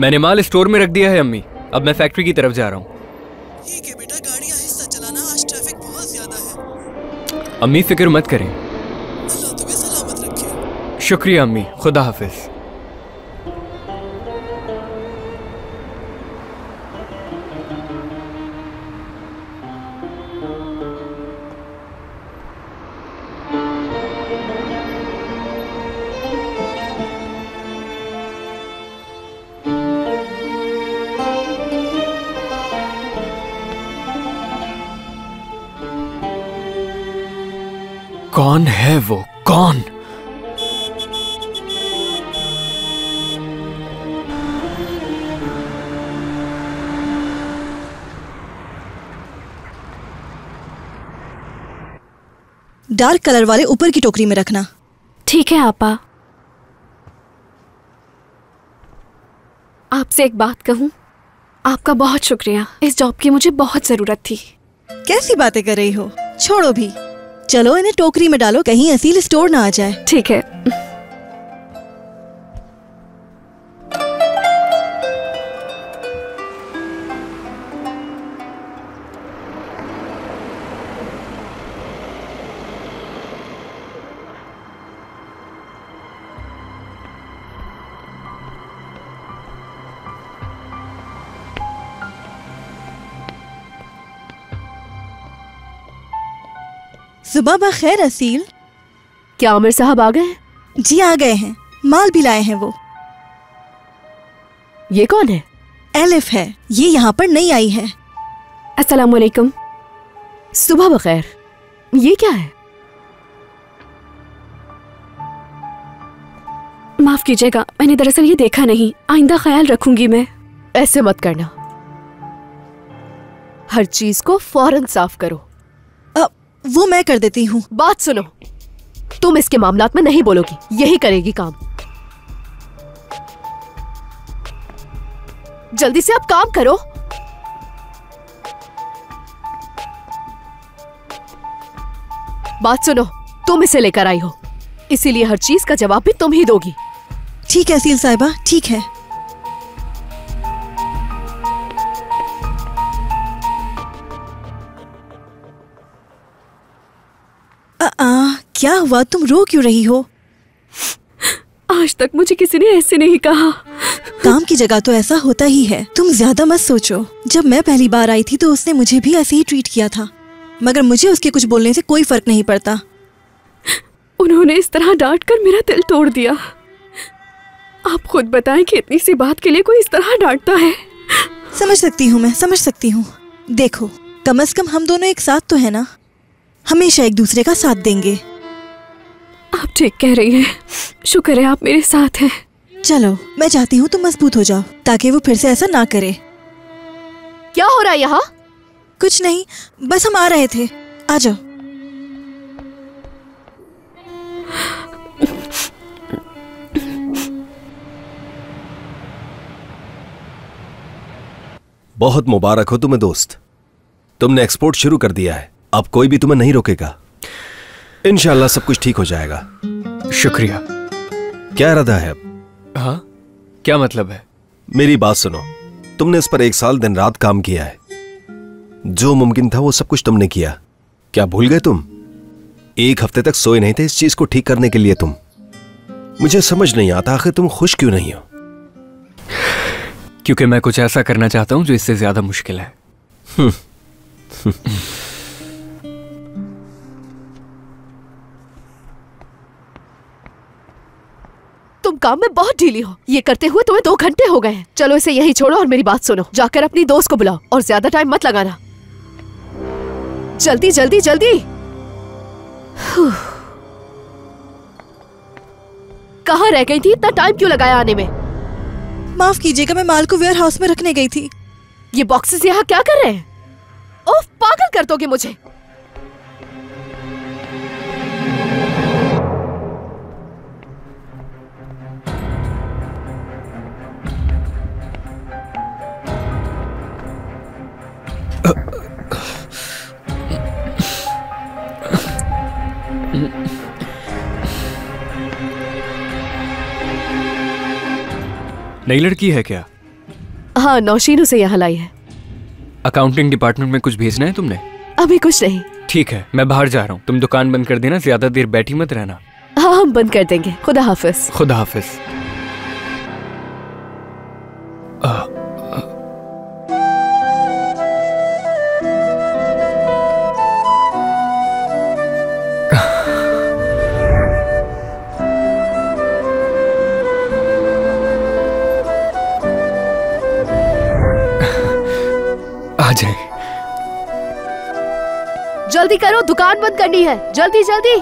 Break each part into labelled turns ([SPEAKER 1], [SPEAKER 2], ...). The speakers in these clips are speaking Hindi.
[SPEAKER 1] मैंने माल स्टोर में रख दिया है अम्मी। अब मैं फैक्ट्री की तरफ जा रहा हूँ।
[SPEAKER 2] ठीक है बेटा, गाड़ी आहिस्ता चलाना, आज ट्रैफिक बहुत ज्यादा है।
[SPEAKER 1] अम्मी फिक्र मत करें।
[SPEAKER 2] अल्लाह तुम्हें सलामत रखे।
[SPEAKER 1] शुक्रिया अम्मी, खुदा हाफिज। कौन है वो? कौन?
[SPEAKER 3] डार्क कलर वाले ऊपर की टोकरी में रखना।
[SPEAKER 4] ठीक है आपा। आपसे एक बात कहूं? आपका बहुत शुक्रिया। इस जॉब की मुझे बहुत जरूरत थी।
[SPEAKER 3] कैसी बातें कर रही हो? छोड़ो भी। चलो इन्हें टोकरी में डालो, कहीं असील स्टोर ना आ जाए।
[SPEAKER 4] ठीक है।
[SPEAKER 3] सुबह बखैर असील।
[SPEAKER 4] क्या आमिर साहब आ गए?
[SPEAKER 3] जी आ गए हैं, माल भी लाए हैं वो।
[SPEAKER 4] ये कौन है?
[SPEAKER 3] एलिफ है, ये यहाँ पर नई आई है।
[SPEAKER 4] अस्सलाम वालेकुम। सुबह बखैर। ये क्या है? माफ कीजिएगा, मैंने दरअसल ये देखा नहीं। आइंदा ख्याल रखूंगी मैं।
[SPEAKER 5] ऐसे मत करना, हर चीज को फौरन साफ करो।
[SPEAKER 3] वो मैं कर देती हूँ।
[SPEAKER 5] बात सुनो, तुम इसके मामलात में नहीं बोलोगी, यही करेगी काम। जल्दी से अब काम करो। बात सुनो, तुम इसे लेकर आई हो, इसीलिए हर चीज का जवाब भी तुम ही दोगी।
[SPEAKER 3] ठीक है असील साहिबा, ठीक है। क्या हुआ? तुम रो क्यों रही हो?
[SPEAKER 4] आज तक मुझे किसी ने ऐसे नहीं कहा।
[SPEAKER 3] काम की जगह तो ऐसा होता ही है, तुम ज्यादा मत सोचो। जब मैं पहली बार आई थी तो उसने मुझे भी ऐसे ही ट्रीट किया था, मगर मुझे उसके कुछ बोलने से कोई फर्क नहीं पड़ता।
[SPEAKER 4] उन्होंने इस तरह डांट कर मेरा दिल तोड़ दिया। आप खुद बताएं कि इतनी सी बात के लिए कोई इस तरह डांटता है।
[SPEAKER 3] समझ सकती हूँ, मैं समझ सकती हूँ। देखो, कम से कम हम दोनों एक साथ तो है ना, हमेशा एक दूसरे का साथ देंगे।
[SPEAKER 4] आप ठीक कह रही हैं। शुक्र है आप मेरे साथ हैं।
[SPEAKER 3] चलो मैं चाहती हूँ तुम मजबूत हो जाओ, ताकि वो फिर से ऐसा ना करे।
[SPEAKER 5] क्या हो रहा है यहाँ?
[SPEAKER 3] कुछ नहीं, बस हम आ रहे थे। आ जाओ।
[SPEAKER 6] बहुत मुबारक हो तुम्हें दोस्त, तुमने एक्सपोर्ट शुरू कर दिया है। अब कोई भी तुम्हें नहीं रोकेगा। इंशाल्लाह सब कुछ ठीक हो जाएगा।
[SPEAKER 1] शुक्रिया।
[SPEAKER 6] क्या इरादा है अब?
[SPEAKER 1] हाँ, क्या मतलब है?
[SPEAKER 6] मेरी बात सुनो, तुमने इस पर 1 साल दिन रात काम किया है। जो मुमकिन था वो सब कुछ तुमने किया। क्या भूल गए तुम? 1 हफ्ते तक सोए नहीं थे इस चीज को ठीक करने के लिए तुम। मुझे समझ नहीं आता आखिर तुम खुश क्यों नहीं हो?
[SPEAKER 1] क्योंकि मैं कुछ ऐसा करना चाहता हूं जो इससे ज्यादा मुश्किल है।
[SPEAKER 5] तुम काम में बहुत ढीली हो। ये करते हुए तुम्हें 2 घंटे हो गए हैं। चलो इसे यही छोड़ो और मेरी बात सुनो। जाकर अपनी दोस्त को बुलाओ और ज्यादा टाइम मत लगाना। जल्दी जल्दी जल्दी। कहाँ रह गई थी? इतना टाइम क्यों लगाया आने में?
[SPEAKER 3] माफ कीजिएगा, मैं माल को वेयर हाउस में रखने गई थी।
[SPEAKER 5] ये बॉक्सेस यहाँ क्या कर रहे हैं? ओह, पागल कर दोगे मुझे।
[SPEAKER 1] नई लड़की है क्या?
[SPEAKER 5] हाँ, नौशीन उसे यहाँ लाई है।
[SPEAKER 1] अकाउंटिंग डिपार्टमेंट में कुछ भेजना है तुमने?
[SPEAKER 5] अभी कुछ नहीं।
[SPEAKER 1] ठीक है, मैं बाहर जा रहा हूँ, तुम दुकान बंद कर देना, ज्यादा देर बैठी मत रहना।
[SPEAKER 5] हाँ, हम बंद कर देंगे। खुदा हाफिज।
[SPEAKER 1] खुदा हाफिज। आ जाए।
[SPEAKER 5] जल्दी करो, दुकान बंद करनी है। जल्दी जल्दी।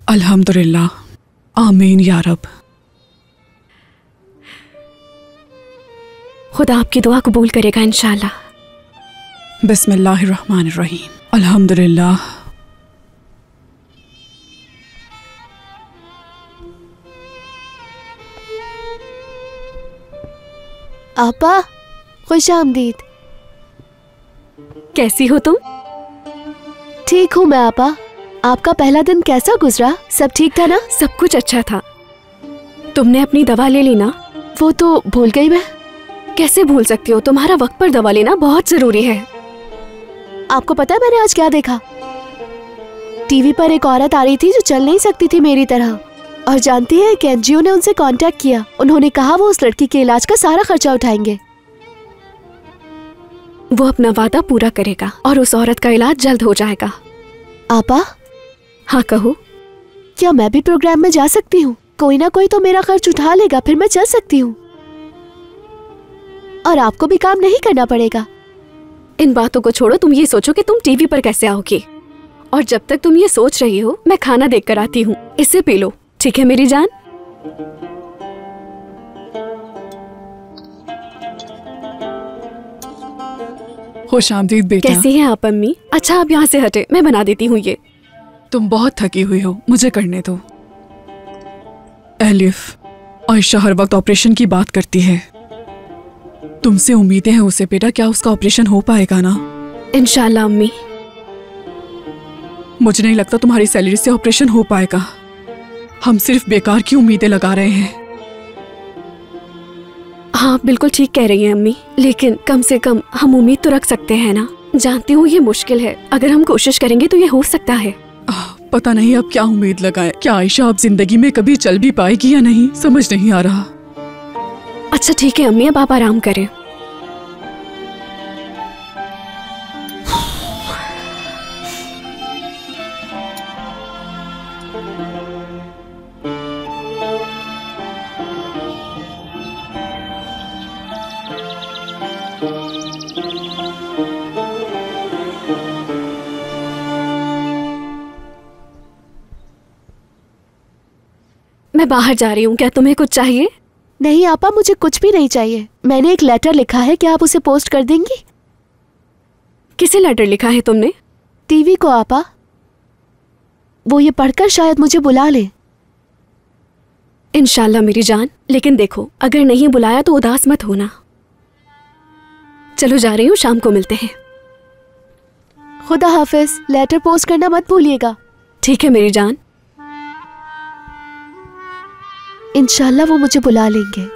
[SPEAKER 7] अल्हम्दुलिल्लाह, आमीन या रब।
[SPEAKER 4] खुदा आपकी दुआ कबूल करेगा इंशाल्लाह।
[SPEAKER 7] बिस्मिल्लाहिर्रहमानिर्रहीम। अल्हम्दुलिल्लाह।
[SPEAKER 5] आपा, खुश आमदीद।
[SPEAKER 4] कैसी हो तुम?
[SPEAKER 5] ठीक हूँ मैं आपा। आपका पहला दिन कैसा गुजरा? सब ठीक था ना?
[SPEAKER 4] सब कुछ अच्छा था। तुमने अपनी दवा ले ली ना?
[SPEAKER 5] वो तो भूल गई मैं।
[SPEAKER 4] कैसे भूल सकती हो? तुम्हारा वक्त पर दवा लेना बहुत जरूरी है।
[SPEAKER 5] आपको पता है मैंने आज क्या देखा? टीवी पर एक औरत आ रही थी जो चल नहीं सकती थी मेरी तरह, और जानती है कि एनजीओ ने उनसे कांटेक्ट किया। उन्होंने कहा वो उस लड़की के इलाज का सारा खर्चा उठाएंगे।
[SPEAKER 4] वो अपना वादा पूरा करेगा और उस औरत का इलाज जल्द हो जाएगा।
[SPEAKER 5] आपा?
[SPEAKER 4] हाँ कहो।
[SPEAKER 5] क्या मैं भी प्रोग्राम में जा सकती हूँ? कोई ना कोई तो मेरा खर्च उठा लेगा, फिर मैं चल सकती हूँ और आपको भी काम नहीं करना पड़ेगा।
[SPEAKER 4] इन बातों को छोड़ो, तुम ये सोचो कि तुम टीवी पर कैसे आओगी। और जब तक तुम ये सोच रही हो, मैं खाना देख कर आती हूँ। इसे पी लो, ठीक है मेरी जान?
[SPEAKER 7] खुश आमदीद बेटा।
[SPEAKER 4] कैसी हैं आप अम्मी? अच्छा आप यहाँ से हटे, मैं बना देती हूँ ये।
[SPEAKER 7] तुम बहुत थकी हुई हो, मुझे करने दो। एलिफ, आयशा हर वक्त ऑपरेशन की बात करती है। तुमसे उम्मीदें हैं उसे बेटा, क्या उसका ऑपरेशन हो पाएगा ना?
[SPEAKER 4] इंशाल्लाह अम्मी।
[SPEAKER 7] मुझे नहीं लगता तुम्हारी सैलरी से ऑपरेशन हो पाएगा। हम सिर्फ बेकार की उम्मीदें लगा रहे हैं।
[SPEAKER 4] हाँ बिल्कुल ठीक कह रही हैं अम्मी, लेकिन कम से कम हम उम्मीद तो रख सकते हैं ना। जानती हूँ ये मुश्किल है, अगर हम कोशिश करेंगे तो ये हो सकता है।
[SPEAKER 7] पता नहीं अब क्या उम्मीद लगाए। क्या आयशा अब जिंदगी में कभी चल भी पाएगी या नहीं, समझ नहीं आ रहा।
[SPEAKER 4] अच्छा ठीक है अम्मी, अब आप आराम करें। मैं बाहर जा रही हूँ, क्या तुम्हें कुछ चाहिए?
[SPEAKER 5] नहीं आपा, मुझे कुछ भी नहीं चाहिए। मैंने एक लेटर लिखा है, क्या आप उसे पोस्ट कर देंगी?
[SPEAKER 4] किसे लेटर लिखा है तुमने?
[SPEAKER 5] टीवी को आपा, वो ये पढ़कर शायद मुझे बुला ले।
[SPEAKER 4] इंशाल्लाह मेरी जान, लेकिन देखो अगर नहीं बुलाया तो उदास मत होना। चलो जा रही हूँ, शाम को मिलते हैं।
[SPEAKER 5] खुदा हाफिज। लेटर पोस्ट करना मत भूलिएगा।
[SPEAKER 4] ठीक है मेरी जान।
[SPEAKER 5] इंशाल्लाह वो मुझे बुला लेंगे।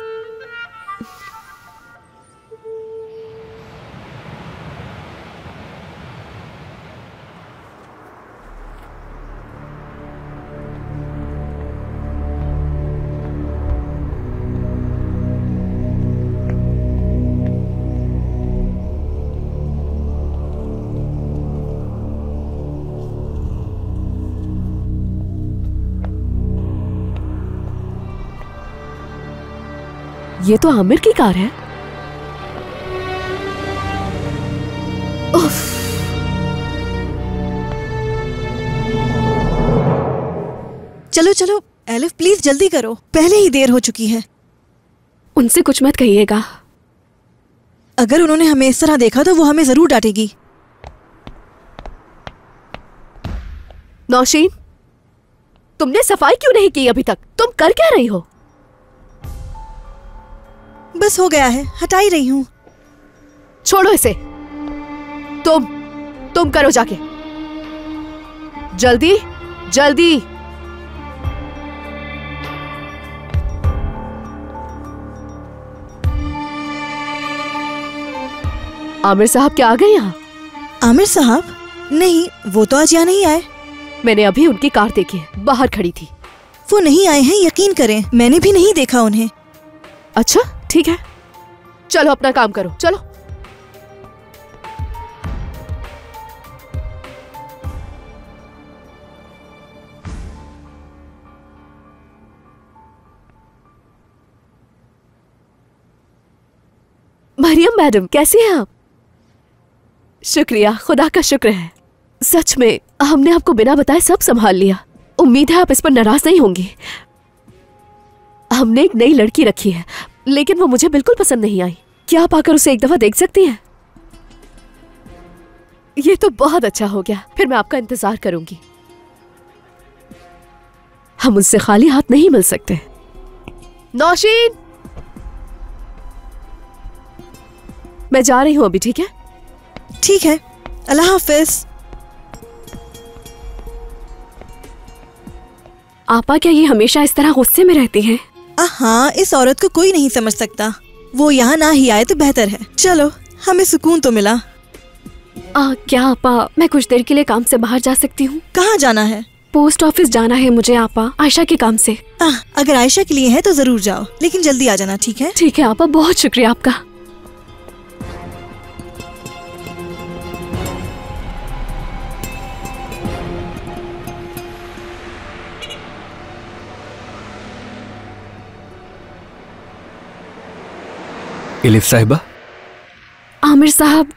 [SPEAKER 5] ये तो आमिर की कार है। उफ।
[SPEAKER 3] चलो चलो एलिफ, प्लीज जल्दी करो, पहले ही देर हो चुकी है।
[SPEAKER 4] उनसे कुछ मत कहिएगा।
[SPEAKER 3] अगर उन्होंने हमें इस तरह देखा तो वो हमें जरूर डांटेगी।
[SPEAKER 5] नौशीन, तुमने सफाई क्यों नहीं की अभी तक? तुम कर क्या रही हो?
[SPEAKER 3] बस हो गया है, हटा ही रही हूँ।
[SPEAKER 5] छोड़ो इसे। तुम करो जाके, जल्दी जल्दी। आमिर साहब क्या आ गए यहाँ?
[SPEAKER 3] आमिर साहब? नहीं, वो तो आज यहाँ नहीं आए।
[SPEAKER 5] मैंने अभी उनकी कार देखी है, बाहर खड़ी थी।
[SPEAKER 3] वो नहीं आए हैं, यकीन करें, मैंने भी नहीं देखा उन्हें।
[SPEAKER 5] अच्छा ठीक है, चलो अपना काम करो, चलो। मरियम मैडम, कैसी हैं आप? शुक्रिया, खुदा का शुक्र है। सच में हमने आपको बिना बताए सब संभाल लिया। उम्मीद है आप इस पर नाराज नहीं होंगी। हमने एक नई लड़की रखी है, लेकिन वो मुझे बिल्कुल पसंद नहीं आई। क्या आप आकर उसे एक दफा देख सकती हैं? ये तो बहुत अच्छा हो गया, फिर मैं आपका इंतजार करूंगी। हम उससे खाली हाथ नहीं मिल सकते। नौशीन, मैं जा रही हूं अभी, ठीक है?
[SPEAKER 3] ठीक है, अल्लाह हाफिज।
[SPEAKER 4] आपा, क्या ये हमेशा इस तरह गुस्से में रहती हैं?
[SPEAKER 3] हाँ, इस औरत को कोई नहीं समझ सकता। वो यहाँ ना ही आए तो बेहतर है। चलो, हमें सुकून तो मिला।
[SPEAKER 4] क्या आपा, मैं कुछ देर के लिए काम से बाहर जा सकती हूँ?
[SPEAKER 3] कहाँ जाना है?
[SPEAKER 4] पोस्ट ऑफिस जाना है मुझे आपा, आयशा के काम से।
[SPEAKER 3] अगर आयशा के लिए है तो जरूर जाओ, लेकिन जल्दी आ जाना, ठीक है?
[SPEAKER 4] ठीक है आपा, बहुत शुक्रिया आपका।
[SPEAKER 1] इलिफ साहिबा।
[SPEAKER 4] आमिर साहब,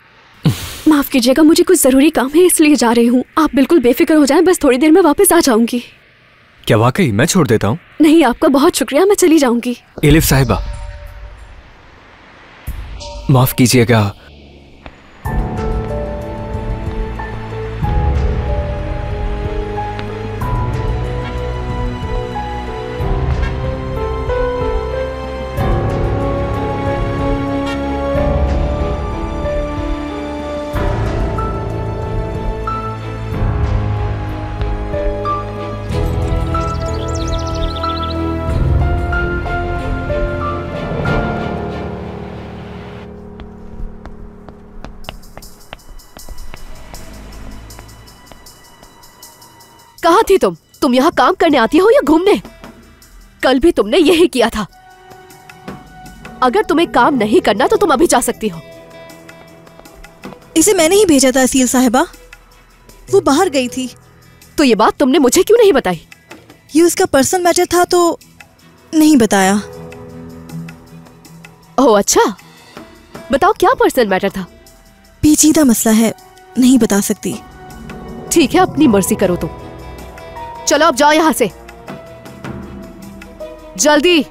[SPEAKER 4] माफ कीजिएगा, मुझे कुछ जरूरी काम है इसलिए जा रही हूँ। आप बिल्कुल बेफिक्र हो जाएं, बस थोड़ी देर में वापस आ जाऊंगी।
[SPEAKER 1] क्या वाकई? मैं छोड़ देता हूँ।
[SPEAKER 4] नहीं, आपका बहुत शुक्रिया, मैं चली जाऊंगी।
[SPEAKER 1] इलिफ साहिबा, माफ कीजिएगा,
[SPEAKER 5] कहाँ थी तुम यहाँ काम करने आती हो या घूमने? कल भी तुमने यही किया था। अगर तुम्हें काम नहीं करना तो तुम अभी जा सकती हो।
[SPEAKER 3] इसे मैंने ही भेजा था असील साहिबा, वो बाहर गई थी।
[SPEAKER 5] तो ये बात तुमने मुझे क्यों नहीं बताई?
[SPEAKER 3] ये उसका पर्सनल मैटर था तो नहीं बताया।
[SPEAKER 5] ओह अच्छा, बताओ क्या पर्सनल मैटर था?
[SPEAKER 3] पेचीदा मसला है, नहीं बता सकती।
[SPEAKER 5] ठीक है, अपनी मर्जी करो तुम। चलो अब जाओ यहां से, जल्दी।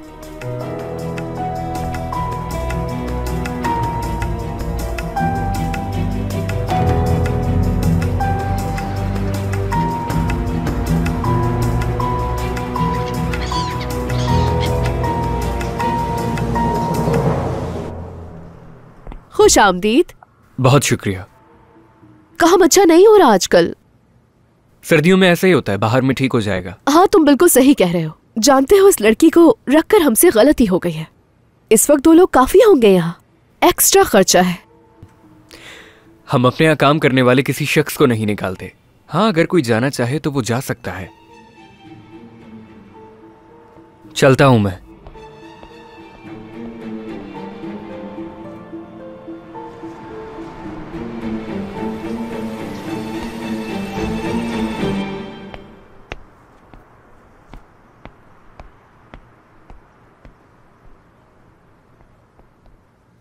[SPEAKER 5] खुश आमदीद।
[SPEAKER 1] बहुत शुक्रिया।
[SPEAKER 5] काम अच्छा नहीं हो रहा आजकल।
[SPEAKER 1] सर्दियों में ऐसा ही होता है, बाहर में ठीक हो जाएगा।
[SPEAKER 5] हाँ, तुम बिल्कुल सही कह रहे हो। जानते हो, इस लड़की को रखकर हमसे गलती हो गई है। इस वक्त 2 लोग काफी होंगे यहाँ, एक्स्ट्रा खर्चा है।
[SPEAKER 1] हम अपने यहाँ काम करने वाले किसी शख्स को नहीं निकालते। हाँ, अगर कोई जाना चाहे तो वो जा सकता है। चलता हूं मैं।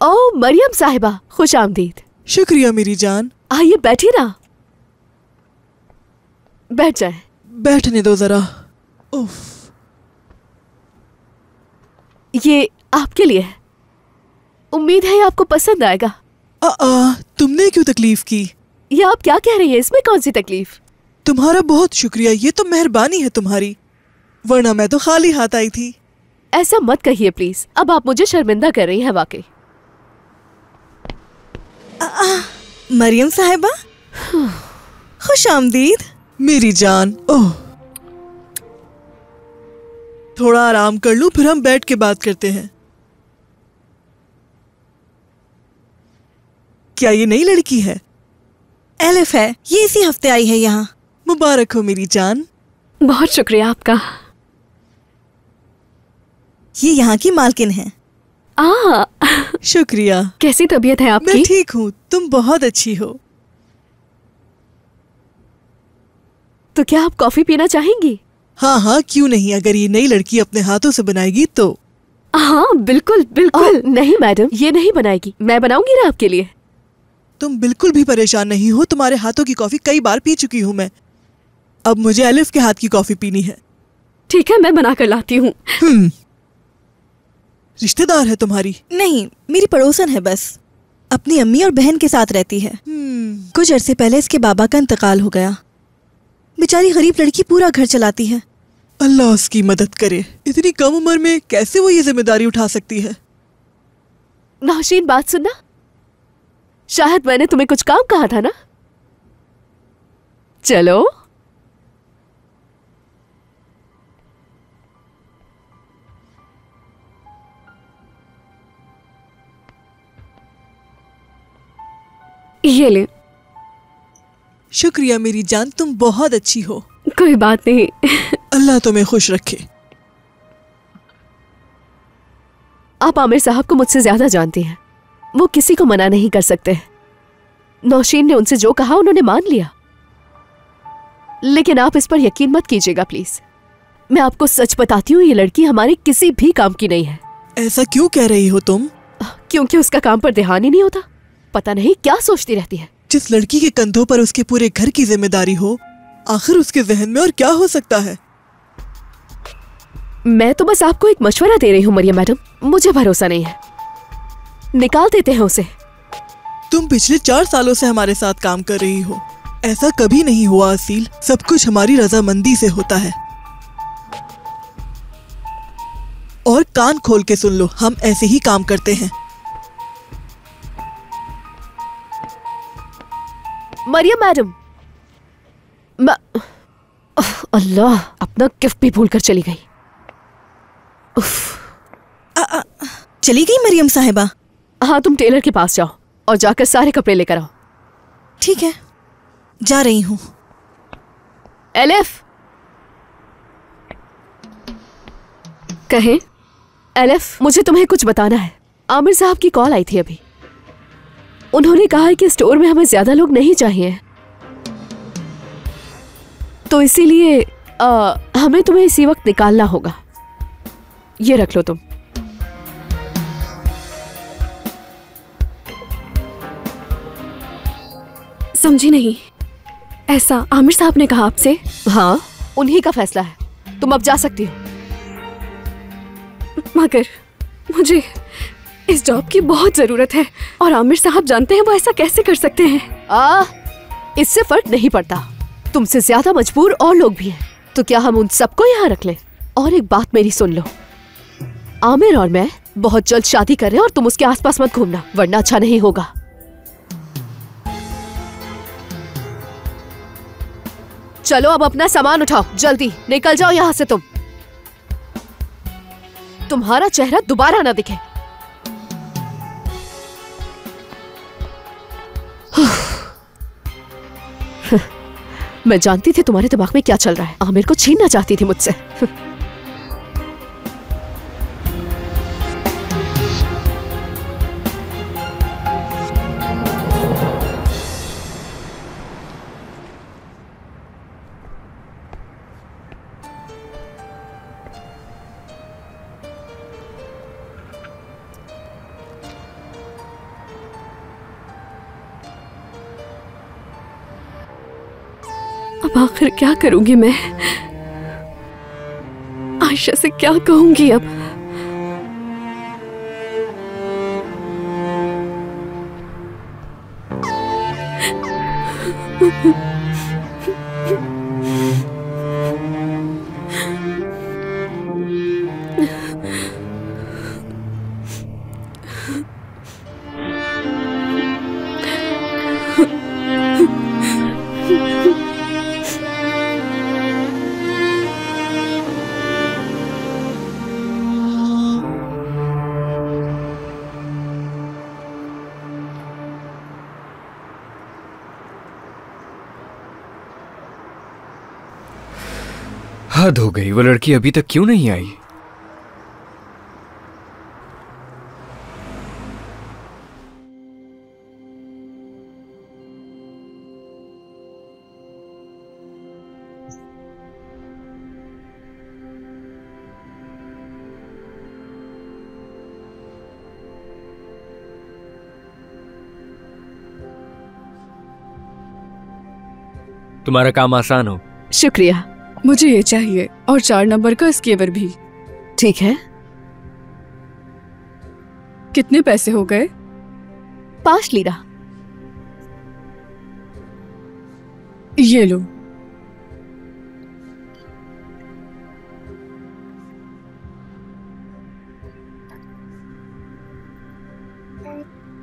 [SPEAKER 5] ओ मरियम साहिबा, खुश आमदीद।
[SPEAKER 2] शुक्रिया मेरी जान।
[SPEAKER 5] आइए बैठिए ना, बैठ जाए।
[SPEAKER 2] बैठने दो जरा। उफ।
[SPEAKER 5] ये आपके लिए है, उम्मीद है ये आपको पसंद आएगा।
[SPEAKER 2] तुमने क्यों तकलीफ की?
[SPEAKER 5] ये आप क्या कह रही हैं? इसमें कौन सी तकलीफ?
[SPEAKER 2] तुम्हारा बहुत शुक्रिया, ये तो मेहरबानी है तुम्हारी। वरना मैं तो खाली हाथ आई थी।
[SPEAKER 5] ऐसा मत कहिए प्लीज, अब आप मुझे शर्मिंदा कर रही हैं वाकई।
[SPEAKER 3] मरियम साहिबा, खुश आमदीद।
[SPEAKER 2] मेरी जान, ओह, थोड़ा आराम कर लूं, फिर हम बैठ के बात करते हैं। क्या ये नई लड़की है?
[SPEAKER 3] एलिफ है, ये इसी हफ्ते आई है यहाँ।
[SPEAKER 2] मुबारक हो मेरी जान।
[SPEAKER 4] बहुत शुक्रिया आपका।
[SPEAKER 3] ये यहाँ की मालकिन है।
[SPEAKER 2] शुक्रिया।
[SPEAKER 4] कैसी तबीयत है
[SPEAKER 2] मैं
[SPEAKER 4] आपकी?
[SPEAKER 2] ठीक हूँ, तुम बहुत अच्छी हो।
[SPEAKER 5] तो क्या आप कॉफी पीना चाहेंगी?
[SPEAKER 2] हाँ हाँ, क्यों नहीं, अगर ये नई लड़की अपने हाथों से बनाएगी तो।
[SPEAKER 5] हाँ बिल्कुल बिल्कुल। नहीं मैडम, ये नहीं बनाएगी, मैं बनाऊंगी ना आपके लिए।
[SPEAKER 2] तुम बिल्कुल भी परेशान नहीं हो, तुम्हारे हाथों की कॉफी कई बार पी चुकी हूँ मैं। अब मुझे एलिफ के हाथ की कॉफी पीनी है।
[SPEAKER 4] ठीक है, मैं बना कर लाती हूँ।
[SPEAKER 2] रिश्तेदार है तुम्हारी?
[SPEAKER 3] नहीं, मेरी पड़ोसन है बस। अपनी अम्मी और बहन के साथ रहती है। कुछ अरसे पहले इसके बाबा का इंतकाल हो गया। बेचारी गरीब लड़की पूरा घर चलाती है।
[SPEAKER 2] अल्लाह उसकी मदद करे। इतनी कम उम्र में कैसे वो ये जिम्मेदारी उठा सकती है?
[SPEAKER 5] नौशीन, बात सुनना। शायद मैंने तुम्हें कुछ काम कहा था ना? चलो।
[SPEAKER 4] ये ले।
[SPEAKER 2] शुक्रिया मेरी जान, तुम बहुत अच्छी हो।
[SPEAKER 4] कोई बात नहीं।
[SPEAKER 2] अल्लाह तुम्हें खुश रखे।
[SPEAKER 5] आप आमिर साहब को मुझसे ज्यादा जानती हैं। वो किसी को मना नहीं कर सकते। नौशीन ने उनसे जो कहा उन्होंने मान लिया। लेकिन आप इस पर यकीन मत कीजिएगा प्लीज। मैं आपको सच बताती हूँ, ये लड़की हमारे किसी भी काम की नहीं है।
[SPEAKER 2] ऐसा क्यों कह रही हो तुम?
[SPEAKER 5] क्योंकि उसका काम पर ध्यान ही नहीं होता। पता नहीं क्या सोचती रहती है।
[SPEAKER 2] जिस लड़की के कंधों पर उसके पूरे घर की जिम्मेदारी हो, आखिर उसके जहन में और क्या हो सकता है?
[SPEAKER 5] मैं तो बस आपको एक मशवरा दे रही हूँ मरियम मैडम, मुझे भरोसा नहीं है। निकाल देते हैं उसे।
[SPEAKER 2] तुम पिछले 4 सालों से हमारे साथ काम कर रही हो। ऐसा कभी नहीं हुआ असील, सब कुछ हमारी रजामंदी से होता है। और कान खोल के सुन लो, हम ऐसे ही काम करते हैं।
[SPEAKER 5] मरियम मैडम, अल्लाह, अपना गिफ्ट भी भूल कर चली गई।
[SPEAKER 3] चली गई मरियम साहिबा?
[SPEAKER 5] हाँ, तुम टेलर के पास जाओ और जाकर सारे कपड़े लेकर आओ।
[SPEAKER 3] ठीक है, जा रही हूँ।
[SPEAKER 5] एलिफ,
[SPEAKER 4] कहें?
[SPEAKER 5] एलिफ, मुझे तुम्हें कुछ बताना है। आमिर साहब की कॉल आई थी अभी। उन्होंने कहा है कि स्टोर में हमें ज्यादा लोग नहीं चाहिए, तो इसीलिए हमें तुम्हें इसी वक्त निकालना होगा। ये रख लो तुम।
[SPEAKER 4] समझी नहीं। ऐसा आमिर साहब ने कहा आपसे?
[SPEAKER 5] हाँ, उन्हीं का फैसला है। तुम अब जा सकती हो।
[SPEAKER 4] मगर मुझे इस जॉब की बहुत जरूरत है और आमिर साहब जानते हैं वो ऐसा कैसे कर सकते हैं?
[SPEAKER 5] इससे फर्क नहीं पड़ता। तुमसे ज्यादा मजबूर और लोग भी हैं। तो क्या हम उन सबको यहाँ रख लें? और एक बात मेरी सुन लो, आमिर और मैं बहुत जल्द शादी कर रहे हैं और तुम उसके आसपास मत घूमना, वरना अच्छा नहीं होगा। चलो अब अपना सामान उठाओ, जल्दी निकल जाओ यहाँ से। तुम्हारा चेहरा दोबारा ना दिखे। मैं जानती थी तुम्हारे दिमाग में क्या चल रहा है। आमिर को छीनना चाहती थी मुझसे।
[SPEAKER 4] अब आखिर क्या करूंगी मैं? आयशा से क्या कहूंगी अब?
[SPEAKER 1] हद हो गई, वो लड़की अभी तक क्यों नहीं आई? तुम्हारा काम आसान हो।
[SPEAKER 5] शुक्रिया।
[SPEAKER 7] मुझे ये चाहिए और 4 नंबर का स्केवर भी।
[SPEAKER 5] ठीक है।
[SPEAKER 7] कितने पैसे हो गए?
[SPEAKER 5] 5 लीरा।
[SPEAKER 7] ये लो।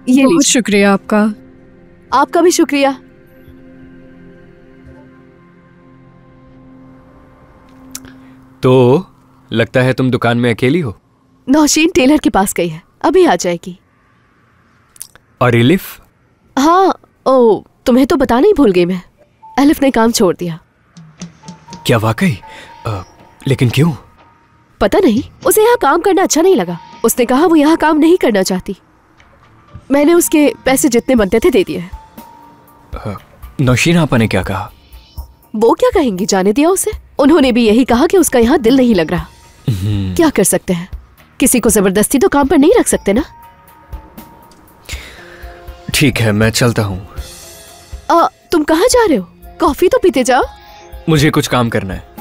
[SPEAKER 5] ये
[SPEAKER 7] बहुत
[SPEAKER 5] लीजिए।
[SPEAKER 7] शुक्रिया आपका।
[SPEAKER 5] आपका भी शुक्रिया।
[SPEAKER 1] तो लगता है तुम दुकान में अकेली हो।
[SPEAKER 5] नौशीन टेलर के पास गई है, अभी आ जाएगी।
[SPEAKER 1] और एलिफ?
[SPEAKER 5] हाँ, ओ तुम्हें तो बताना ही भूल गई मैं। एलिफ ने काम छोड़ दिया।
[SPEAKER 1] क्या वाकई? लेकिन क्यों?
[SPEAKER 5] पता नहीं, उसे यहाँ काम करना अच्छा नहीं लगा। उसने कहा वो यहाँ काम नहीं करना चाहती। मैंने उसके पैसे जितने बनते थे दे दिए।
[SPEAKER 1] नौशीन आपा ने क्या कहा?
[SPEAKER 5] वो क्या कहेंगी, जाने दिया उसे। उन्होंने भी यही कहा कि उसका यहाँ दिल नहीं लग रहा। क्या कर सकते हैं, किसी को जबरदस्ती तो काम पर नहीं रख सकते ना।
[SPEAKER 1] ठीक है, मैं चलता हूँ।
[SPEAKER 5] तुम कहाँ जा रहे हो? कॉफी तो पीते जाओ।
[SPEAKER 1] मुझे कुछ काम करना है।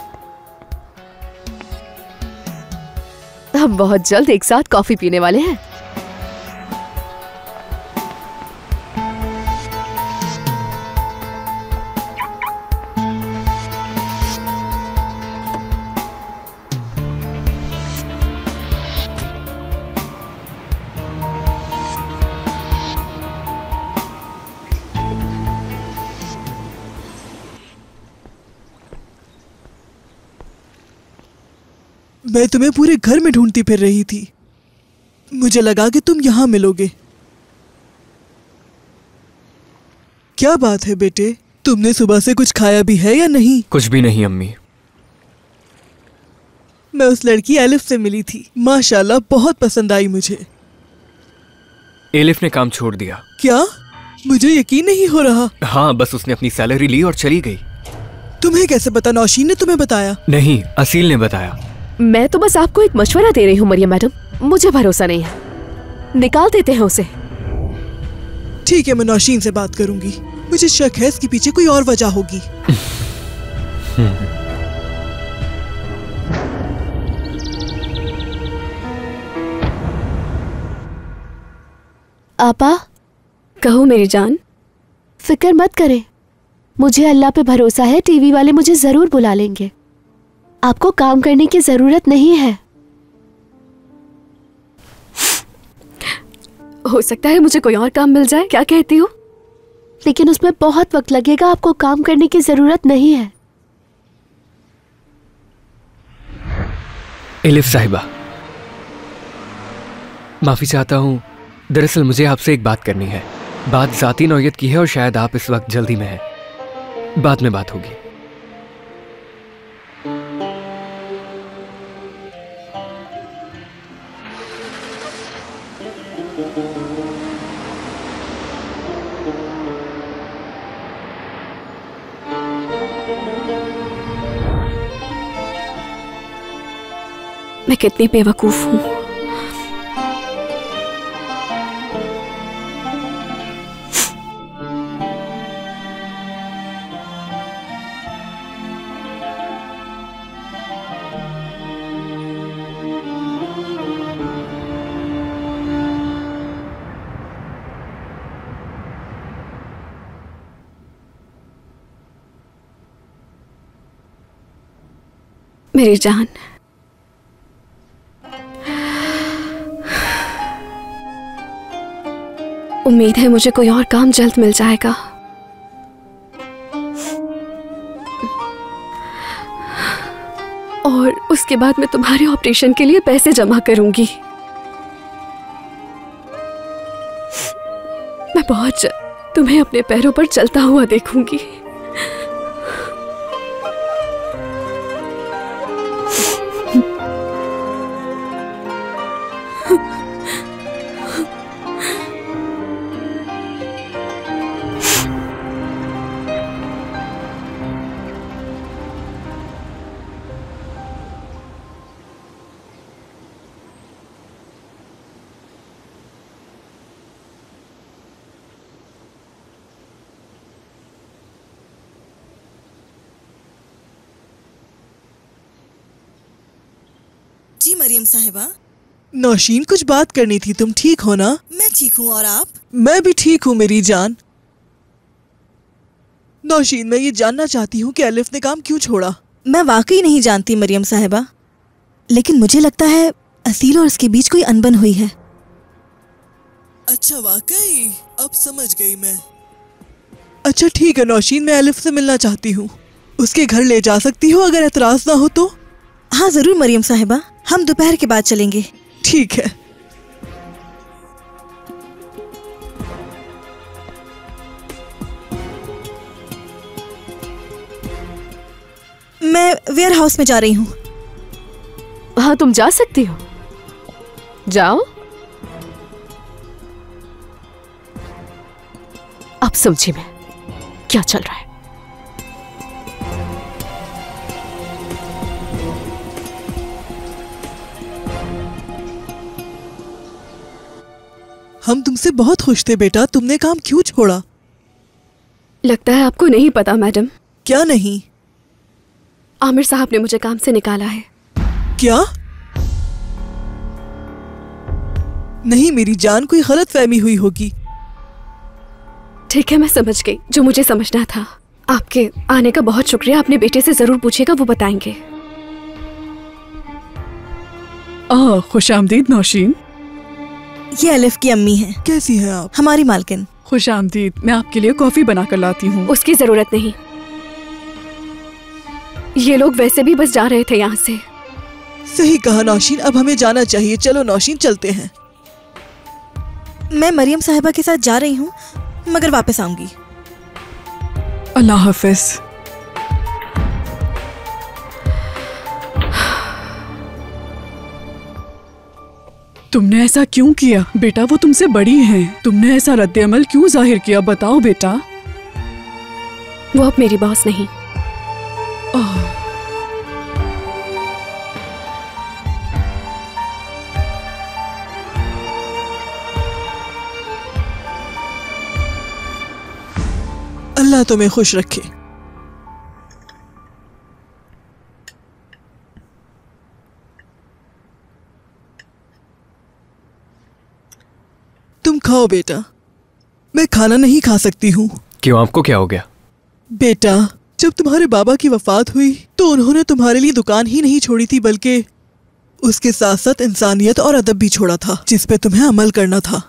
[SPEAKER 5] हम बहुत जल्द एक साथ कॉफी पीने वाले हैं।
[SPEAKER 2] मैं तुम्हें पूरे घर में ढूंढती फिर रही थी। मुझे लगा कि तुम यहाँ मिलोगे। क्या बात है बेटे, तुमने सुबह से कुछ खाया भी है या नहीं?
[SPEAKER 1] कुछ भी नहीं अम्मी।
[SPEAKER 2] मैं उस लड़की एलिफ से मिली थी, माशाल्लाह बहुत पसंद आई मुझे।
[SPEAKER 1] एलिफ ने काम छोड़ दिया।
[SPEAKER 2] क्या? मुझे यकीन नहीं हो रहा।
[SPEAKER 1] हाँ, बस उसने अपनी सैलरी ली और चली गई।
[SPEAKER 2] तुम्हें कैसे पता? नौशीन ने तुम्हें बताया?
[SPEAKER 1] नहीं, असील ने बताया।
[SPEAKER 5] मैं तो बस आपको एक मशवरा दे रही हूँ मरियम मैडम, मुझे भरोसा नहीं है। निकाल देते हैं उसे।
[SPEAKER 2] ठीक है, मैं नौशीन से बात करूंगी। मुझे शक है इसके पीछे कोई और वजह होगी।
[SPEAKER 5] आपा,
[SPEAKER 4] कहो मेरी जान।
[SPEAKER 5] फिक्र मत करें, मुझे अल्लाह पे भरोसा है, टीवी वाले मुझे जरूर बुला लेंगे। आपको काम करने की जरूरत नहीं है।
[SPEAKER 4] हो सकता है मुझे कोई और काम मिल जाए, क्या कहती हो?
[SPEAKER 5] लेकिन उसमें बहुत वक्त लगेगा, आपको काम करने की जरूरत नहीं है।
[SPEAKER 1] एलिफ साहिबा, माफी चाहता हूँ। दरअसल मुझे आपसे एक बात करनी है। बात जाती नौयत की है और शायद आप इस वक्त जल्दी में हैं। बाद में बात होगी।
[SPEAKER 4] मैं कितनी बेवकूफ हूँ। मेरी जान, उम्मीद है मुझे कोई और काम जल्द मिल जाएगा। और उसके बाद मैं तुम्हारे ऑपरेशन के लिए पैसे जमा करूंगी। मैं बहुत जल्द तुम्हें अपने पैरों पर चलता हुआ देखूंगी।
[SPEAKER 3] जी मरियम साहिबा।
[SPEAKER 2] नौशीन, कुछ बात करनी थी। तुम ठीक हो ना?
[SPEAKER 3] मैं ठीक हूँ, और आप?
[SPEAKER 2] मैं भी ठीक हूँ मेरी जान। नौशीन, मैं ये जानना चाहती हूँ कि अलिफ ने काम क्यों छोड़ा।
[SPEAKER 3] मैं वाकई नहीं जानती मरियम साहिबा, लेकिन मुझे लगता है असील और उसके बीच कोई अनबन हुई है।
[SPEAKER 2] अच्छा, वाकई? अब समझ गई मैं। अच्छा ठीक है नौशीन, मैं अलिफ से मिलना चाहती हूँ। उसके घर ले जा सकती हो अगर एतराज ना हो तो?
[SPEAKER 3] हाँ जरूर मरियम साहिबा, हम दोपहर के बाद चलेंगे।
[SPEAKER 2] ठीक है।
[SPEAKER 3] मैं वेयर हाउस में जा रही हूँ।
[SPEAKER 5] हाँ तुम जा सकती हो, जाओ। अब समझी मैं क्या चल रहा है।
[SPEAKER 2] हम तुमसे बहुत खुश थे बेटा, तुमने काम क्यों छोड़ा?
[SPEAKER 4] लगता है आपको नहीं पता मैडम।
[SPEAKER 2] क्या नहीं?
[SPEAKER 4] आमिर साहब ने मुझे काम से निकाला है।
[SPEAKER 2] क्या? नहीं मेरी जान, कोई गलतफहमी हुई होगी।
[SPEAKER 4] ठीक है, मैं समझ गई जो मुझे समझना था। आपके आने का बहुत शुक्रिया। अपने बेटे से जरूर पूछिएगा, वो बताएंगे।
[SPEAKER 7] खुशामदीद नौशीन।
[SPEAKER 3] ये अलिफ की अम्मी हैं।
[SPEAKER 2] कैसी हैं आप?
[SPEAKER 3] हमारी मालकिन।
[SPEAKER 7] खुशामदीद, मैं आपके लिए कॉफी बनाकर लाती हूँ।
[SPEAKER 4] उसकी जरूरत नहीं, ये लोग वैसे भी बस जा रहे थे यहाँ से।
[SPEAKER 2] सही कहा नौशीन, अब हमें जाना चाहिए। चलो नौशीन, चलते हैं।
[SPEAKER 3] मैं मरियम साहिबा के साथ जा रही हूँ, मगर वापस आऊंगी।
[SPEAKER 7] अल्लाह हाफिज। तुमने ऐसा क्यों किया बेटा? वो तुमसे बड़ी हैं। तुमने ऐसा रद्द-ए-अमल क्यों जाहिर किया? बताओ बेटा।
[SPEAKER 4] वो अब मेरी बॉस नहीं।
[SPEAKER 2] अल्लाह तुम्हें खुश रखे। तुम खाओ बेटा, मैं खाना नहीं खा सकती हूँ।
[SPEAKER 1] क्यों, आपको क्या हो गया?
[SPEAKER 2] बेटा, जब तुम्हारे बाबा की वफात हुई तो उन्होंने तुम्हारे लिए दुकान ही नहीं छोड़ी थी, बल्कि उसके साथ साथ इंसानियत और अदब भी छोड़ा था, जिस पे तुम्हें अमल करना था।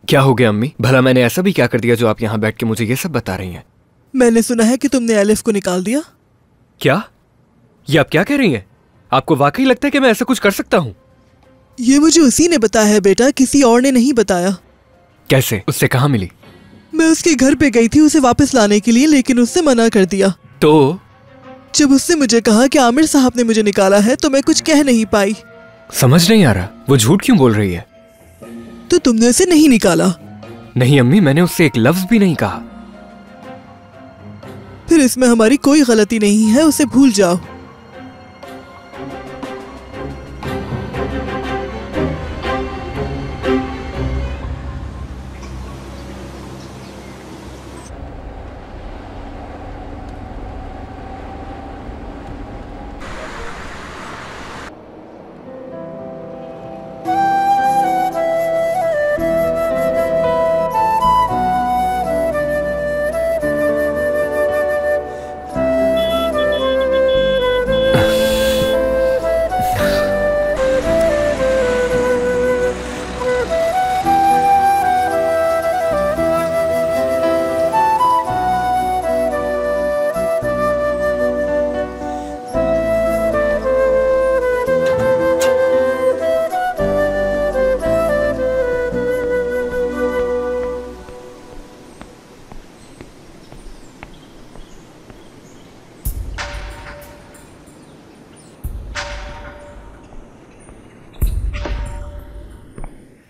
[SPEAKER 1] क्या हो गया अम्मी? भला मैंने ऐसा भी क्या कर दिया जो आप यहाँ बैठ के मुझे ये सब बता रही हैं?
[SPEAKER 2] मैंने सुना है कि तुमने अलिफ को निकाल दिया।
[SPEAKER 1] क्या? ये आप क्या कह रही हैं? आपको वाकई लगता है कि मैं ऐसा कुछ कर सकता हूँ?
[SPEAKER 2] ये मुझे उसी ने बताया है बेटा, किसी और ने नहीं बताया।
[SPEAKER 1] कैसे? उससे कहाँ मिली?
[SPEAKER 2] मैं उसके घर पे गई थी उसे वापस लाने के लिए, लेकिन उससे मना कर दिया।
[SPEAKER 1] तो
[SPEAKER 2] जब उससे मुझे कहा कि आमिर साहब ने मुझे निकाला है तो मैं कुछ कह नहीं पाई।
[SPEAKER 1] समझ नहीं आ रहा, वो झूठ क्यों बोल रही है?
[SPEAKER 2] तो तुमने उसे नहीं निकाला?
[SPEAKER 1] नहीं अम्मी, मैंने उससे एक लफ्ज भी नहीं कहा।
[SPEAKER 2] फिर इसमें हमारी कोई गलती नहीं है, उसे भूल जाओ।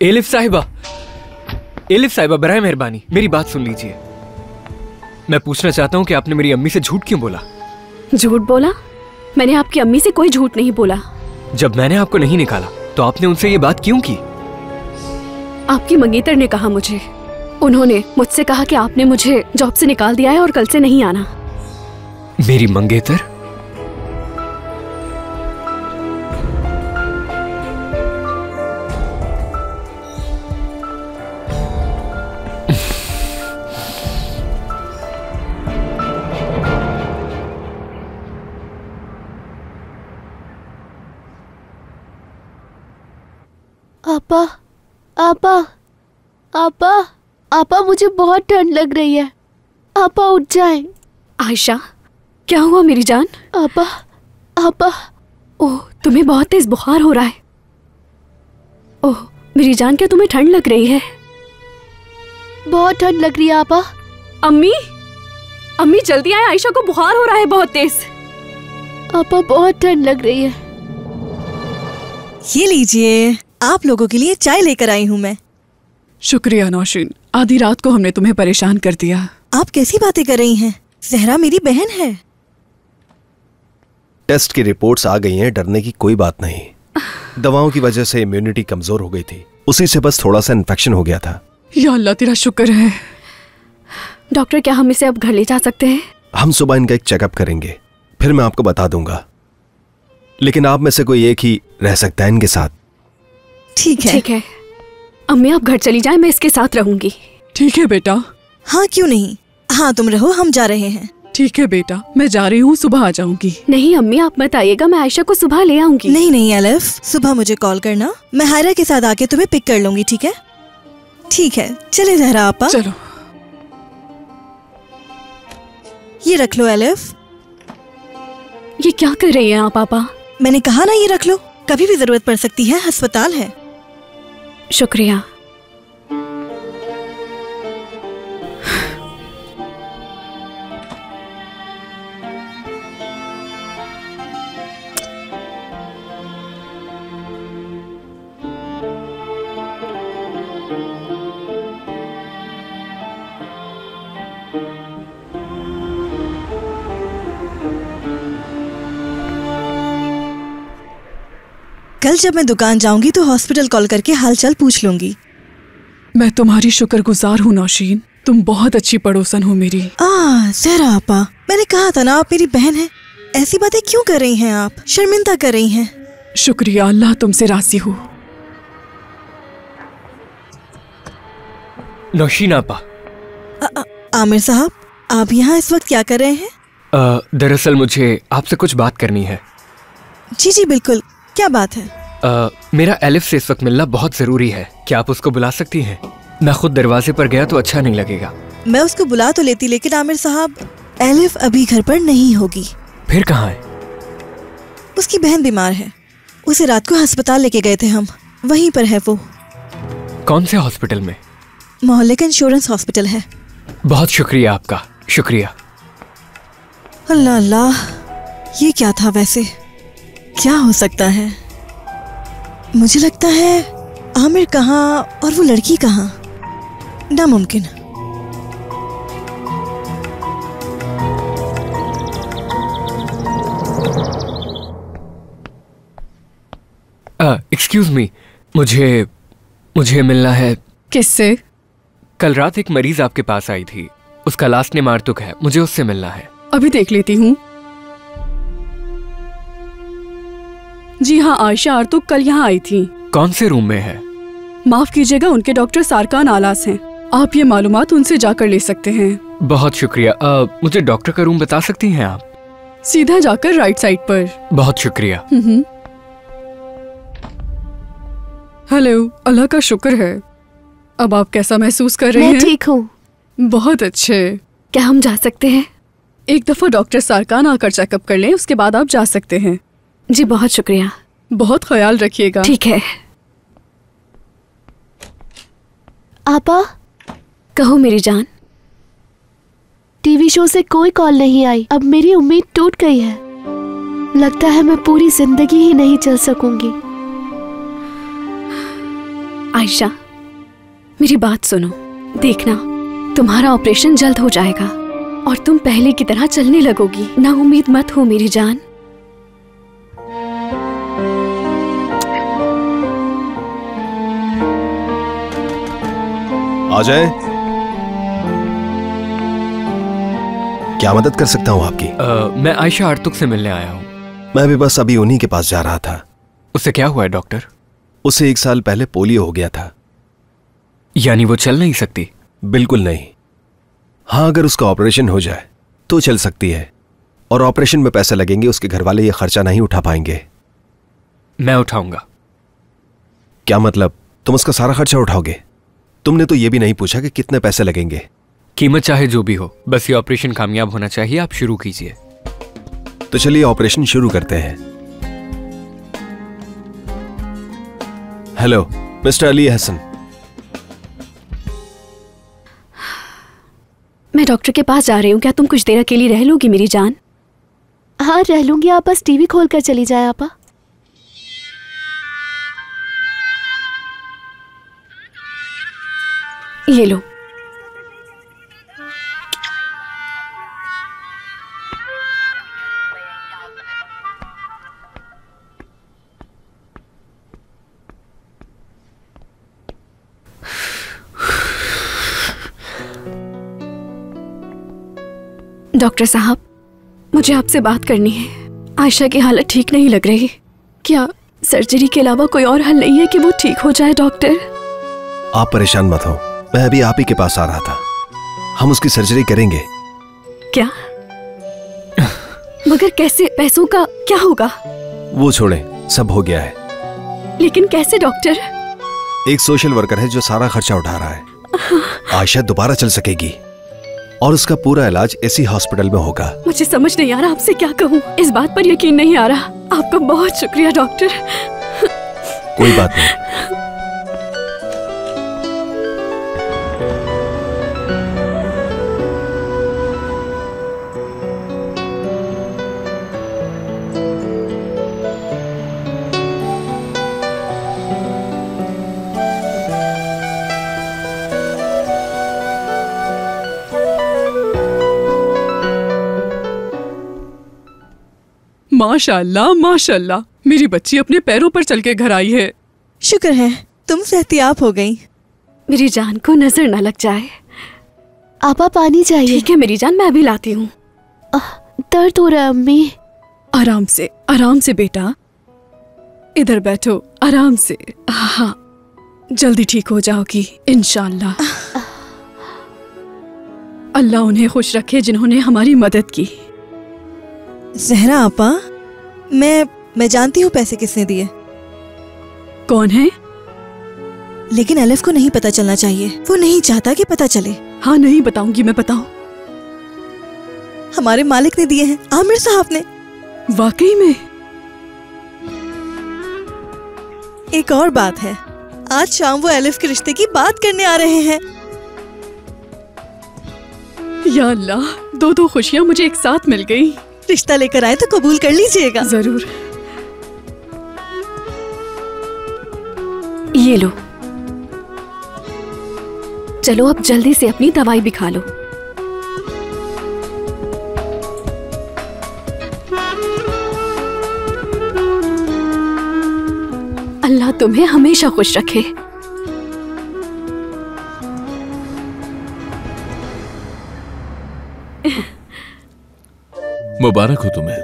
[SPEAKER 1] एलिफ साहिबा, एलिफ साहिबा, बराए मेहरबानी मेरी बात सुन लीजिए। मैं पूछना चाहता हूँ कि आपने मेरी अम्मी से झूठ क्यों बोला?
[SPEAKER 4] झूठ बोला? मैंने आपकी अम्मी से कोई झूठ नहीं बोला।
[SPEAKER 1] जब मैंने आपको नहीं निकाला तो आपने उनसे ये बात क्यों की?
[SPEAKER 4] आपकी मंगेतर ने कहा मुझे। उन्होंने मुझसे कहा कि आपने मुझे जॉब से निकाल दिया है और कल से नहीं आना।
[SPEAKER 1] मेरी मंगेतर?
[SPEAKER 5] आपा, आपा, आपा, आपा, मुझे बहुत ठंड लग रही है। आपा उठ जाएं।
[SPEAKER 4] आयशा, क्या हुआ मेरी जान?
[SPEAKER 5] आपा, आपा।
[SPEAKER 4] ओह, तुम्हें बहुत तेज बुखार हो रहा है। ओह मेरी जान, क्या तुम्हें ठंड लग रही है?
[SPEAKER 5] बहुत ठंड लग रही है आपा।
[SPEAKER 4] अम्मी, अम्मी जल्दी आए, आयशा को बुखार हो रहा है बहुत तेज।
[SPEAKER 5] आपा बहुत ठंड लग रही है।
[SPEAKER 3] ये लीजिए, आप लोगों के लिए चाय लेकर आई हूँ मैं।
[SPEAKER 7] शुक्रिया नौशीन, आधी रात को हमने तुम्हें परेशान कर दिया।
[SPEAKER 3] आप कैसी बातें कर रही हैं? जहरा मेरी बहन है।
[SPEAKER 6] टेस्ट की रिपोर्ट्स आ गई हैं, डरने की कोई बात नहीं। दवाओं की वजह से इम्यूनिटी कमजोर हो गई थी, उसी से बस थोड़ा सा इन्फेक्शन हो गया था।
[SPEAKER 7] या अल्लाह तेरा शुक्र है।
[SPEAKER 4] डॉक्टर, क्या हम इसे अब घर ले जा सकते हैं?
[SPEAKER 6] हम सुबह इनका एक चेकअप करेंगे, फिर मैं आपको बता दूंगा। लेकिन आप में से कोई एक ही रह सकता है इनके साथ।
[SPEAKER 3] ठीक है।
[SPEAKER 4] ठीक है अम्मी, आप घर चली जाएं, मैं इसके साथ रहूंगी।
[SPEAKER 7] ठीक है बेटा।
[SPEAKER 3] हाँ क्यों नहीं, हाँ तुम रहो, हम जा रहे हैं।
[SPEAKER 7] ठीक है बेटा, मैं जा रही हूँ, सुबह आ जाऊंगी।
[SPEAKER 4] नहीं अम्मी, आप मत आइएगा, मैं आयशा को सुबह ले आऊंगी।
[SPEAKER 3] नहीं नहीं अलिफ, सुबह मुझे कॉल करना, मैं हायरा के साथ आके तुम्हें पिक कर लूंगी। ठीक है? ठीक है, चले जहरा आपा।
[SPEAKER 7] चलो।
[SPEAKER 3] ये रख लो अलिफ।
[SPEAKER 4] ये क्या कर रही हैं आप पापा?
[SPEAKER 3] मैंने कहा ना, ये रख लो, कभी भी जरूरत पड़ सकती है, अस्पताल है।
[SPEAKER 4] शुक्रिया।
[SPEAKER 3] कल जब मैं दुकान जाऊंगी तो हॉस्पिटल कॉल करके हालचाल पूछ लूंगी।
[SPEAKER 7] मैं तुम्हारी शुक्रगुजार हूँ नौशीन, तुम बहुत अच्छी पड़ोसन हो मेरी।
[SPEAKER 3] जहरा आपा, मैंने कहा था ना आप मेरी बहन हैं। ऐसी बातें क्यों कर रही हैं आप? शर्मिंदा कर रही हैं।
[SPEAKER 7] शुक्रिया, अल्लाह तुमसे राजी हो।
[SPEAKER 1] नौशीन आपा।
[SPEAKER 3] आमिर साहब, आप यहाँ इस वक्त क्या कर रहे हैं?
[SPEAKER 1] दरअसल मुझे आपसे कुछ बात करनी है।
[SPEAKER 3] जी जी बिल्कुल, क्या बात है?
[SPEAKER 1] मेरा एलिफ से इस वक्त मिलना बहुत जरूरी है, क्या आप उसको बुला सकती हैं? मैं खुद दरवाजे पर गया तो अच्छा नहीं लगेगा।
[SPEAKER 3] मैं उसको बुला तो लेती, लेकिन आमिर साहब, एलिफ अभी घर पर नहीं होगी।
[SPEAKER 1] फिर कहाँ है?
[SPEAKER 3] उसकी बहन बीमार है, उसे रात को अस्पताल लेके गए थे हम, वहीं पर है वो।
[SPEAKER 1] कौन से हॉस्पिटल में?
[SPEAKER 3] मोहल्ले का इंश्योरेंस हॉस्पिटल है।
[SPEAKER 1] बहुत शुक्रिया आपका, शुक्रिया।
[SPEAKER 3] अल्लाह अल्लाह, ये क्या था वैसे? क्या हो सकता है? मुझे लगता है आमिर कहाँ और वो लड़की कहाँ? नामुमकिन।
[SPEAKER 1] एक्सक्यूज मी, मुझे मिलना है।
[SPEAKER 7] किससे?
[SPEAKER 1] कल रात एक मरीज आपके पास आई थी, उसका लास्ट नेम आर्तुक है, मुझे उससे मिलना है।
[SPEAKER 7] अभी देख लेती हूँ। जी हाँ, आयशा आर्तुक कल यहाँ आई थी।
[SPEAKER 1] कौन से रूम में है?
[SPEAKER 7] माफ कीजिएगा, उनके डॉक्टर सारकान आलास हैं। आप ये मालूमात उनसे जाकर ले सकते हैं।
[SPEAKER 1] बहुत शुक्रिया। मुझे डॉक्टर का रूम बता सकती हैं आप?
[SPEAKER 7] सीधा जाकर राइट साइड पर।
[SPEAKER 1] बहुत शुक्रिया।
[SPEAKER 7] हेलो, अल्लाह का शुक्र है। अब आप कैसा महसूस कर रहे हैं?
[SPEAKER 5] मैं ठीक हूँ।
[SPEAKER 7] बहुत अच्छे।
[SPEAKER 4] क्या हम जा सकते हैं?
[SPEAKER 7] एक दफा डॉक्टर सारकान आकर चेकअप कर लें, उसके बाद आप जा सकते हैं।
[SPEAKER 4] जी बहुत शुक्रिया।
[SPEAKER 7] बहुत ख्याल रखिएगा।
[SPEAKER 4] ठीक है।
[SPEAKER 5] आपा,
[SPEAKER 4] कहो मेरी जान।
[SPEAKER 5] टीवी शो से कोई कॉल नहीं आई, अब मेरी उम्मीद टूट गई है। लगता है मैं पूरी जिंदगी ही नहीं चल सकूंगी।
[SPEAKER 4] आयशा, मेरी बात सुनो, देखना तुम्हारा ऑपरेशन जल्द हो जाएगा और तुम पहले की तरह चलने लगोगी। ना उम्मीद मत हो मेरी जान।
[SPEAKER 6] आ जाए। क्या मदद कर सकता हूँ आपकी?
[SPEAKER 1] मैं आयशा आर्तुक से मिलने आया हूँ।
[SPEAKER 6] मैं भी बस अभी उन्हीं के पास जा रहा था।
[SPEAKER 1] उससे क्या हुआ है डॉक्टर?
[SPEAKER 6] उसे 1 साल पहले पोलियो हो गया था।
[SPEAKER 1] यानी वो चल नहीं सकती?
[SPEAKER 6] बिल्कुल नहीं। हाँ, अगर उसका ऑपरेशन हो जाए तो चल सकती है, और ऑपरेशन में पैसे लगेंगे, उसके घर वाले ये खर्चा नहीं उठा पाएंगे।
[SPEAKER 1] मैं उठाऊंगा।
[SPEAKER 6] क्या मतलब? तुम उसका सारा खर्चा उठाओगे? तुमने तो ये भी नहीं पूछा कि कितने पैसे लगेंगे।
[SPEAKER 1] कीमत चाहे जो भी हो, बस ये ऑपरेशन कामयाब होना चाहिए। आप शुरू कीजिए।
[SPEAKER 6] तो चलिए ऑपरेशन शुरू करते हैं। Hello mister Ali Hasan.
[SPEAKER 4] मैं डॉक्टर के पास जा रही हूँ, क्या तुम कुछ देर अकेली रह लोगी मेरी जान?
[SPEAKER 5] हाँ रह लूंगी, आप बस टीवी खोल कर चली जाए आपा।
[SPEAKER 4] ये लो। डॉक्टर साहब, मुझे आपसे बात करनी है। आयशा की हालत ठीक नहीं लग रही। क्या सर्जरी के अलावा कोई और हल नहीं है कि वो ठीक हो जाए? डॉक्टर
[SPEAKER 6] आप परेशान मत हो, मैं अभी आप ही के पास आ रहा था। हम उसकी सर्जरी करेंगे।
[SPEAKER 4] क्या? मगर कैसे? पैसों का क्या होगा?
[SPEAKER 6] वो छोड़ें, सब हो गया है।
[SPEAKER 4] लेकिन कैसे डॉक्टर?
[SPEAKER 6] एक सोशल वर्कर है जो सारा खर्चा उठा रहा है। आयशा दोबारा चल सकेगी और उसका पूरा इलाज इसी हॉस्पिटल में होगा।
[SPEAKER 4] मुझे समझ नहीं आ रहा आपसे क्या कहूँ। इस बात पर यकीन नहीं आ रहा। आपका बहुत शुक्रिया डॉक्टर।
[SPEAKER 6] कोई बात नहीं।
[SPEAKER 7] माशाल्लाह माशाल्लाह, मेरी बच्ची अपने पैरों पर चल के घर आई है।
[SPEAKER 3] शुक्र है तुम सेहतियाब हो गई।
[SPEAKER 4] मेरी जान को नजर न लग जाए।
[SPEAKER 5] आपा पानी चाहिए?
[SPEAKER 4] ठीक है मेरी जान, मैं भी लाती हूँ।
[SPEAKER 5] दर्द हो रहा है अम्मी।
[SPEAKER 7] आराम से बेटा, इधर बैठो आराम से। हाँ, जल्दी ठीक हो जाओगी इंशाल्लाह। अल्लाह उन्हें खुश रखे जिन्होंने हमारी मदद की।
[SPEAKER 3] जहरा आपा, मैं जानती हूँ पैसे किसने दिए।
[SPEAKER 7] कौन है?
[SPEAKER 3] लेकिन अलिफ को नहीं पता चलना चाहिए। वो नहीं चाहता कि पता चले।
[SPEAKER 7] हाँ नहीं बताऊंगी, मैं बताऊं।
[SPEAKER 3] हमारे मालिक ने दिए हैं, आमिर साहब ने।
[SPEAKER 7] वाकई में?
[SPEAKER 3] एक और बात है, आज शाम वो अलिफ के रिश्ते की बात करने आ रहे हैं।
[SPEAKER 7] या अल्लाह, दो खुशियां मुझे एक साथ मिल गई।
[SPEAKER 3] रिश्ता लेकर आए तो कबूल कर लीजिएगा।
[SPEAKER 7] जरूर।
[SPEAKER 4] ये लो, चलो अब जल्दी से अपनी दवाई भी खा लो। अल्लाह तुम्हें हमेशा खुश रखे।
[SPEAKER 8] मुबारक हो तुम्हें।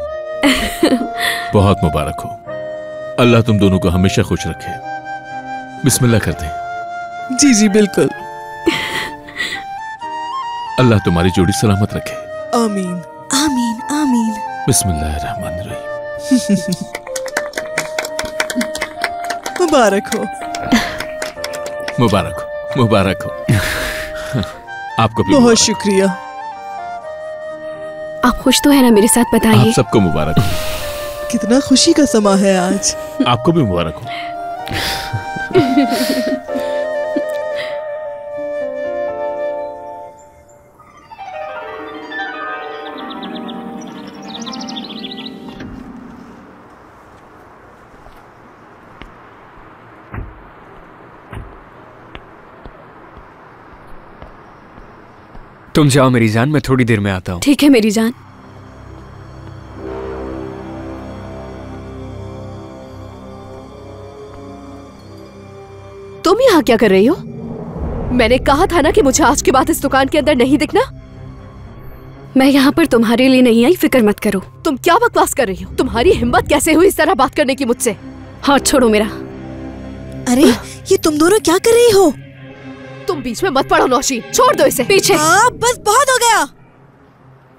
[SPEAKER 8] बहुत मुबारक हो। अल्लाह तुम दोनों को हमेशा खुश रखे। बिस्मिल्लाह करते हैं।
[SPEAKER 2] जी जी बिल्कुल।
[SPEAKER 8] अल्लाह तुम्हारी जोड़ी सलामत रखे।
[SPEAKER 2] आमीन
[SPEAKER 3] आमीन आमीन।
[SPEAKER 8] बिस्मिल्लाहिर्रहमानिर्रहीम।
[SPEAKER 2] मुबारक हो।
[SPEAKER 8] मुबारक हो, मुबारक हो। आपको भी
[SPEAKER 2] बहुत शुक्रिया।
[SPEAKER 4] आप खुश तो है ना मेरे साथ? बताइए।
[SPEAKER 8] आप सबको मुबारक हो।
[SPEAKER 2] कितना खुशी का समा है आज।
[SPEAKER 8] आपको भी मुबारक हो।
[SPEAKER 1] तुम जाओ मेरी जान, मैं थोड़ी देर में आता हूँ।
[SPEAKER 4] ठीक है मेरी जान।
[SPEAKER 5] तुम यहाँ क्या कर रही हो? मैंने कहा था ना कि मुझे आज के बाद इस दुकान के अंदर नहीं दिखना।
[SPEAKER 4] मैं यहाँ पर तुम्हारे लिए नहीं आई, फिक्र मत करो।
[SPEAKER 5] तुम क्या बकवास कर रही हो? तुम्हारी हिम्मत कैसे हुई इस तरह बात करने की मुझसे?
[SPEAKER 4] हाथ छोड़ो मेरा।
[SPEAKER 3] अरे ये तुम दोनों क्या कर रही हो?
[SPEAKER 5] तुम बीच में मत पड़ो नौशीन, छोड़ दो इसे।
[SPEAKER 4] पीछे।
[SPEAKER 3] बस बहुत हो गया।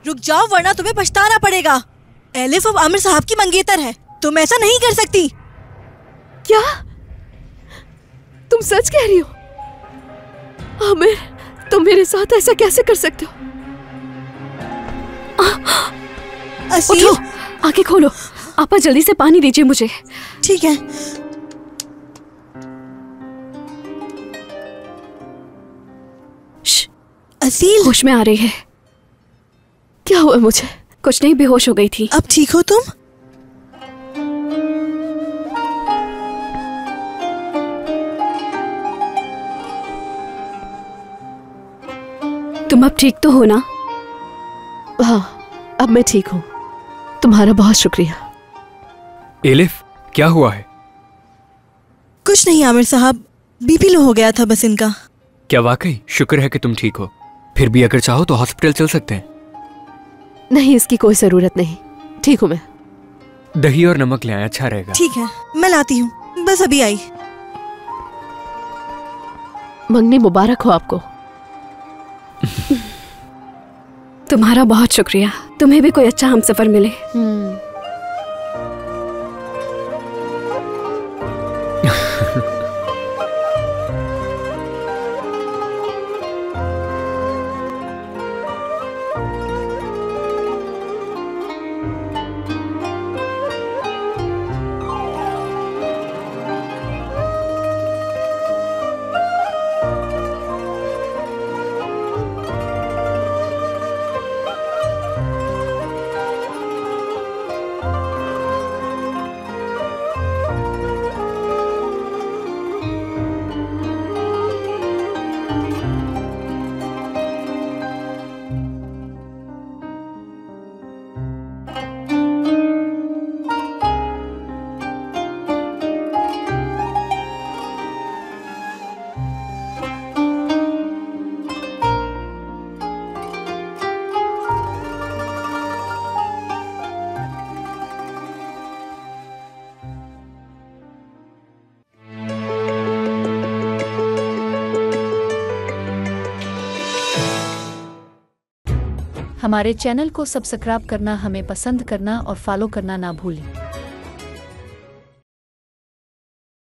[SPEAKER 3] रुक जाओ वरना तुम्हें पछताना पड़ेगा। एलिफ अब आमिर साहब की मंगेतर है, तुम ऐसा नहीं कर सकती।
[SPEAKER 5] क्या? तुम सच कह रही हो? आमिर, तुम मेरे साथ ऐसा कैसे कर सकते हो?
[SPEAKER 3] असील,
[SPEAKER 4] उठो, आंखें खोलो। आपा जल्दी से पानी दीजिए मुझे।
[SPEAKER 3] ठीक है। असील,
[SPEAKER 4] होश में आ रही है।
[SPEAKER 5] क्या हुआ मुझे?
[SPEAKER 4] कुछ नहीं, बेहोश हो गई थी।
[SPEAKER 3] अब ठीक हो तुम?
[SPEAKER 4] तुम अब ठीक तो हो ना?
[SPEAKER 5] हाँ, अब मैं ठीक हूँ। तुम्हारा बहुत शुक्रिया।
[SPEAKER 1] एलिफ, क्या हुआ है?
[SPEAKER 3] कुछ नहीं आमिर साहब, बीपी लो हो गया था बस इनका।
[SPEAKER 1] क्या वाकई? शुक्र है कि तुम ठीक हो। फिर भी अगर चाहो तो हॉस्पिटल चल सकते हैं।
[SPEAKER 5] नहीं, इसकी कोई जरूरत नहीं, ठीक हूँ मैं।
[SPEAKER 1] दही और नमक ले आए, अच्छा रहेगा।
[SPEAKER 3] ठीक है, मैं लाती हूँ, बस अभी आई।
[SPEAKER 5] मंगनी मुबारक हो आपको।
[SPEAKER 4] तुम्हारा बहुत शुक्रिया। तुम्हें भी कोई अच्छा हमसफर मिले।
[SPEAKER 9] हमारे चैनल को सब्सक्राइब करना, हमें पसंद करना और फॉलो करना ना भूलें।